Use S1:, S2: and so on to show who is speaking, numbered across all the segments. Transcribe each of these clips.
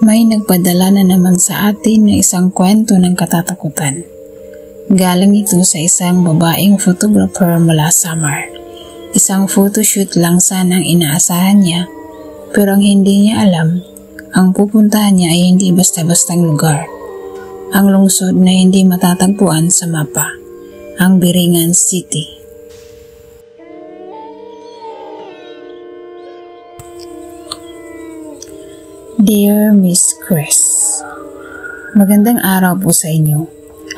S1: May nagpadala na naman sa atin ng isang kwento ng katatakutan. Galing ito sa isang babaeng photographer mula Samar. Isang photoshoot lang sanang inaasahan niya, pero ang hindi niya alam, ang pupuntahan niya ay hindi basta-bastang lugar. Ang lungsod na hindi matatagpuan sa mapa, ang Biringan City. Dear Miss Chris, magandang araw po sa inyo.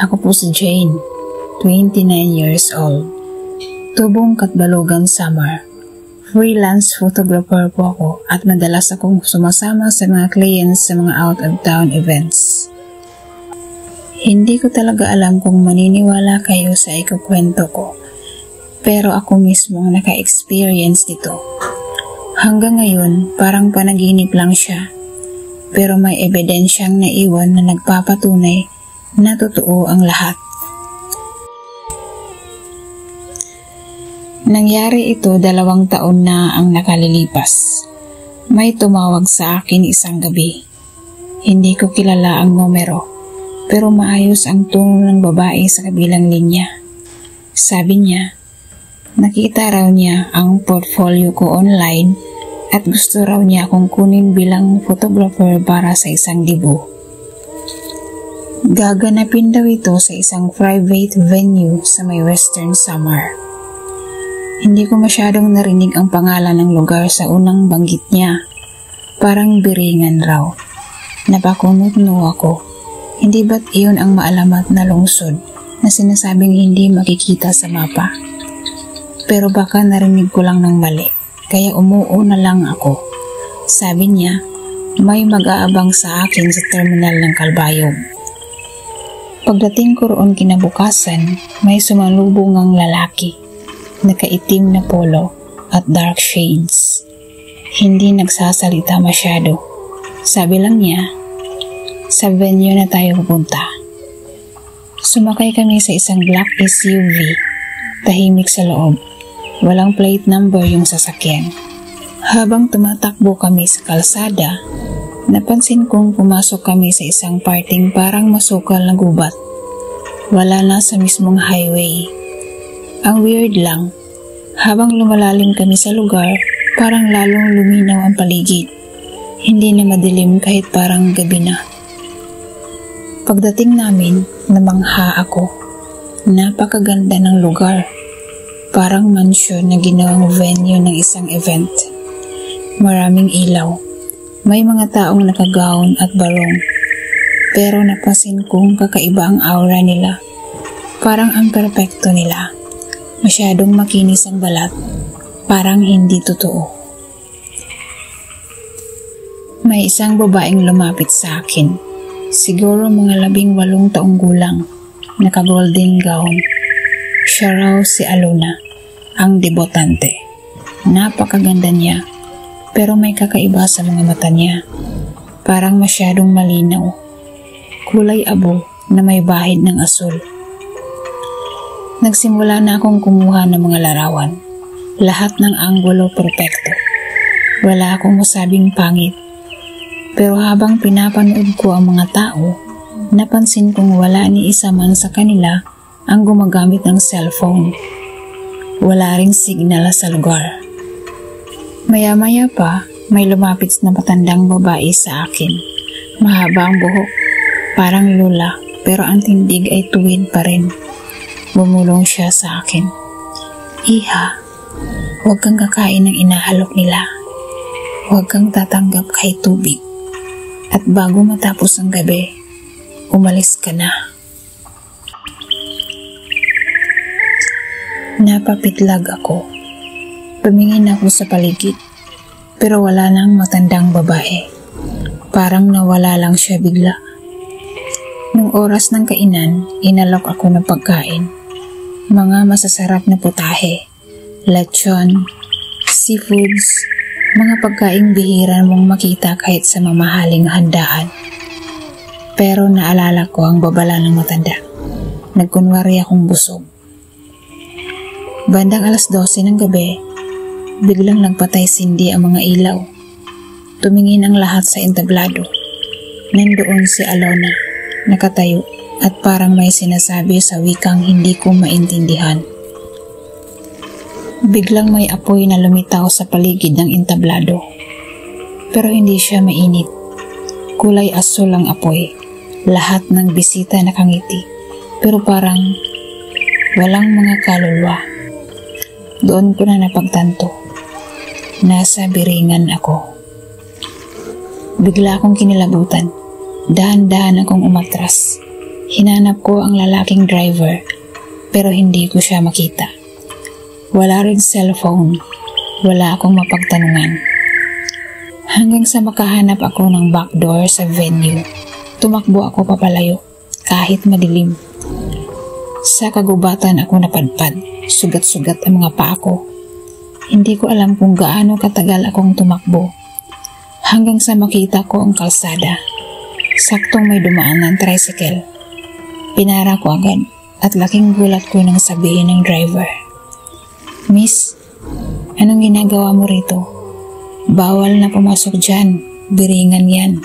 S1: Ako po si Jane, 29 years old. Tubong Katbalogan, Samar. Freelance photographer po ako at madalas akong sumasama sa mga clients sa mga out-of-town events. Hindi ko talaga alam kung maniniwala kayo sa ikukwento ko, pero ako mismo ang naka-experience nito. Hanggang ngayon, parang panaginip lang siya. Pero may ebidensyang naiwan na nagpapatunay na totoo ang lahat. Nangyari ito 2 taon na ang nakalilipas. May tumawag sa akin isang gabi. Hindi ko kilala ang numero, pero maayos ang tono ng babae sa kabilang linya. Sabi niya, nakita raw niya ang portfolio ko online at gusto raw niya akong kunin bilang photographer para sa isang dibo. Gaganapin daw ito sa isang private venue sa may Western Samar. Hindi ko masyadong narinig ang pangalan ng lugar sa unang banggit niya. Parang Biringan raw. Napakunot-no ako. Hindi ba't iyon ang maalamat na lungsod na sinasabing hindi makikita sa mapa? Pero baka narinig ko lang ng mali. Kaya umuuna lang ako. Sabi niya, may mag-aabang sa akin sa terminal ng Kalbayog. Pagdating ko roon kinabukasan, may sumalubong ang lalaki. Nakaitim na polo at dark shades. Hindi nagsasalita masyado. Sabi lang niya, sa venue na tayo pupunta. Sumakay kami sa isang black SUV. Tahimik sa loob. Walang plate number yung sasakyan. Habang tumatakbo kami sa kalsada, napansin kong pumasok kami sa isang parting parang masukal na gubat. Wala na sa mismong highway. Ang weird lang, habang lumalalim kami sa lugar, parang lalong luminaw ang paligid. Hindi na madilim kahit parang gabi na. Pagdating namin, namangha ako. Napakaganda ng lugar. Parang mansyon na ginawang venue ng isang event. Maraming ilaw. May mga taong nakagaon at barong. Pero napansin kong kakaiba ang aura nila. Parang ang perpekto nila. Masyadong makinis ang balat. Parang hindi totoo. May isang babaeng lumapit sa akin. Siguro mga 18 taong gulang. Naka-golden gown. Siya raw si Aluna, ang debutante. Napakaganda niya, pero may kakaiba sa mga mata niya. Parang masyadong malinaw. Kulay abo na may bahid ng asul. Nagsimula na akong kumuha ng mga larawan. Lahat ng anggulo perpekto. Wala akong masabing pangit. Pero habang pinapanood ko ang mga tao, napansin kong wala ni isa man sa kanila ang gumagamit ng cellphone. Wala ring signal sa lugar. Maya-maya pa, may lumapit na matandang babae sa akin. Mahaba ang buhok, parang lula, pero ang tindig ay tuwid pa rin. Bumulong siya sa akin. Iha, huwag kang kakain ng inahalok nila. Huwag kang tatanggap kahit tubig. At bago matapos ang gabi, umalis ka na. Napapitlag ako. Tumingin ako sa paligid, pero wala nang matandang babae. Parang nawala lang siya bigla. Nung oras ng kainan, inalok ako ng pagkain. Mga masasarap na putahe, lechon, seafoods, mga pagkaing bihira mong makita kahit sa mamahaling handaan. Pero naalala ko ang babala ng matanda. Nagkunwari akong busog. Bandang 12:00 ng gabi, biglang nagpatay sindi ang mga ilaw. Tumingin ang lahat sa entablado. Nandoon si Alona, nakatayo at parang may sinasabi sa wikang hindi ko maintindihan. Biglang may apoy na lumitaw sa paligid ng entablado. Pero hindi siya mainit. Kulay asul ang apoy. Lahat ng bisita nakangiti. Pero parang walang mga kaluluwa. Doon ko na napagtanto. Nasa biringan ako. Bigla akong kinilabutan. Dahan-dahan akong umatras. Hinanap ko ang lalaking driver pero hindi ko siya makita. Wala rin cellphone. Wala akong mapagtanungan. Hanggang sa makahanap ako ng backdoor sa venue. Tumakbo ako papalayo kahit madilim. Sa kagubatan ako napadpad. Sugat-sugat ang mga paa ko. Hindi ko alam kung gaano katagal akong tumakbo. Hanggang sa makita ko ang kalsada. Saktong may dumaan ng tricycle. Pinara ko agad at laking gulat ko nang sabihin ng driver, "Miss, anong ginagawa mo rito? Bawal na pumasok dyan. Biringan yan."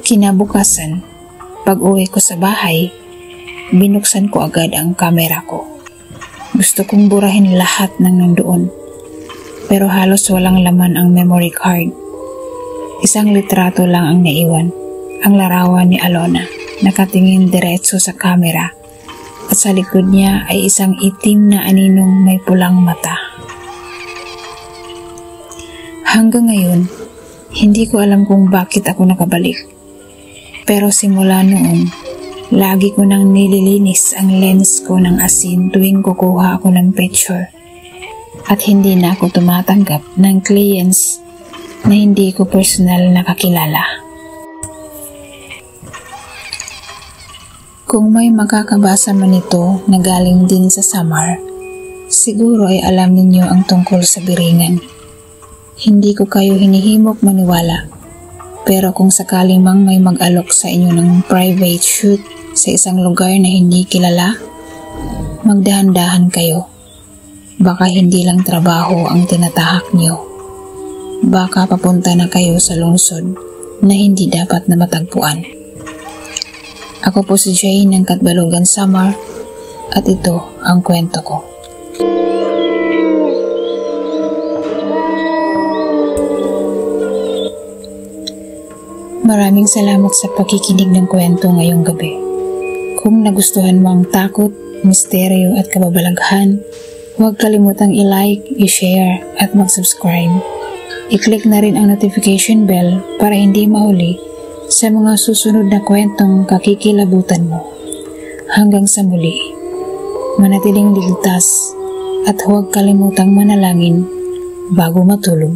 S1: Kinabukasan, pag-uwi ko sa bahay, binuksan ko agad ang kamera ko. Gusto kong burahin lahat ng nandoon. Pero halos walang laman ang memory card. Isang litrato lang ang naiwan. Ang larawan ni Alona, nakatingin diretso sa kamera. At sa likod niya ay isang itim na aninong may pulang mata. Hanggang ngayon, hindi ko alam kung bakit ako nakabalik. Pero simula noon, lagi ko nang nililinis ang lens ko ng asin tuwing kukuha ako ng picture. At hindi na ako tumatanggap ng clients na hindi ko personal nakakilala. Kung may makakabasa man ito na galing din sa Samar, siguro ay alam ninyo ang tungkol sa biringan. Hindi ko kayo hinihimok maniwala, pero kung sakaling mang may mag-alok sa inyo ng private shoot sa isang lugar na hindi kilala, magdahan-dahan kayo. Baka hindi lang trabaho ang tinatahak niyo. Baka papunta na kayo sa lungsod na hindi dapat na matagpuan. Ako po si Jay ng Katbalogan Samar at ito ang kwento ko. Maraming salamat sa pakikinig ng kwento ngayong gabi. Kung nagustuhan mo ang takot, misteryo at kababalaghan, huwag kalimutang i-like, i-share at mag-subscribe. I-click na rin ang notification bell para hindi mahuli sa mga susunod na kwentong kakikilabutan mo. Hanggang sa muli, manatiling ligtas at huwag kalimutang manalangin bago matulog.